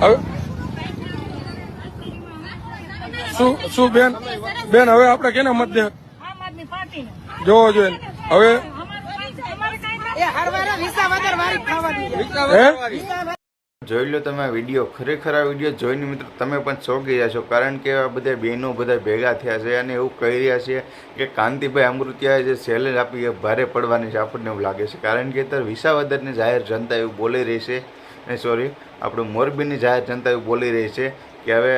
હવે શું બેન હવે આપણે કેને મત દે જોવો જોઈએ હવે જોઈ લો તમે આ વિડીયો. ખરેખર આ વિડીયો જોઈને મિત્રો તમે પણ ચોંકી ગયા છો, કારણ કે આ બધા બહેનો બધા ભેગા થયા છે અને એવું કહી રહ્યા છે કે કાંતિભાઈ અમૃતિયાએ જે ચેલેન્જ આપી એ ભારે પડવાની છે. આપણને એવું લાગે છે, કારણ કે અત્યારે વિસાવદરની જાહેર જનતા એવું બોલી રહી છે, આપણે મોરબીની જાહેર જનતા એવું બોલી રહી છે કે હવે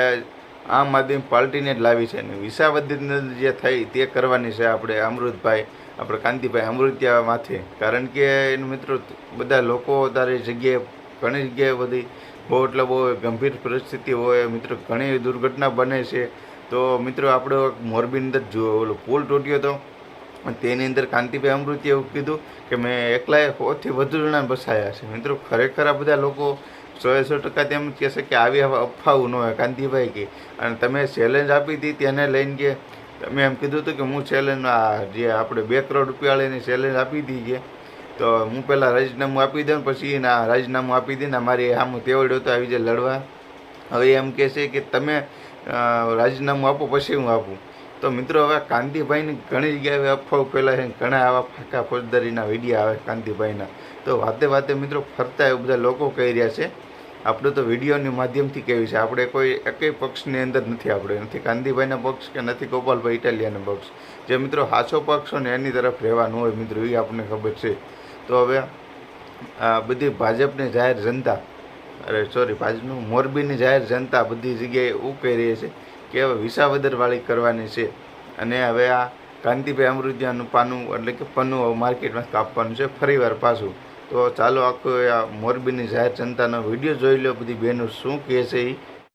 આમ આદમી પાર્ટીને જ લાવી છે અને વિસાવદરની જે થઈ તે કરવાની છે આપણે કાંતિભાઈ અમૃતિયા માથે. કારણ કે એનું મિત્રો બધા લોકો તારી જગ્યાએ ઘણી જગ્યાએ બધી બહુ ગંભીર પરિસ્થિતિ હોય મિત્રો, ઘણી દુર્ઘટના બને છે. તો મિત્રો આપણે મોરબીની અંદર ઓલો પુલ તૂટ્યો હતો, તેની અંદર કાંતિભાઈ અમૃતિએ એવું કીધું કે મેં એકલાએ 100થી વધુ જણા બસાયા છે. મિત્રો ખરેખર આ બધા લોકો 100% તેમ કહેશે કે આવી અફવાઓ ન હોય કાંતિભાઈ કે, અને તમે ચેલેન્જ આપી હતી તેને લઈને કે તમે એમ કીધું હતું કે હું ચેલેન્જ જે આપણે 2 કરોડ રૂપિયાવાળીની ચેલેન્જ આપી હતી કે તો હું પહેલાં રાજીનામું આપી દઉં, પછી ના રાજીનામું આપી દઈને મારી સામું તેવડ્યો હતો આવી જાય લડવા. હવે એમ કહે છે કે તમે રાજીનામું આપો પછી હું આપું. તો મિત્રો હવે કાંતિભાઈની ઘણી જગ્યાએ અફવાઓ ફેલાય છે, ઘણા આવા ફાંકા ફોજદારીના વિડીયો આવે કાંતિભાઈના. તો વાતે મિત્રો ફરતા એવું બધા લોકો કહી રહ્યા છે. આપણે તો વિડીયોની માધ્યમથી કહેવી છે, આપણે કોઈ એકેય પક્ષની અંદર નથી, આપણે નથી કાંતિભાઈના પક્ષ કે નથી ગોપાલભાઈ ઇટાલિયાના પક્ષ. જે મિત્રો સાચો પક્ષ હોય ને એની તરફ રહેવાનું હોય મિત્રો, એ આપણને ખબર છે. તો હવે આ બધી ભાજપની જાહેર જનતા ભાજપનું મોરબીની જાહેર જનતા બધી જગ્યાએ એવું કહી રહી છે કે હવે વિસાવદરવાળી કરવાની છે અને હવે આ કાંતિભાઈ અમૃતિયાનું પન્નું માર્કેટમાં કાપવાનું છે ફરીવાર પાછું. તો ચાલો આખો આ મોરબીની જાહેર જનતાનો વિડીયો જોઈ લો, બધી બહેનો શું કહે છે એ.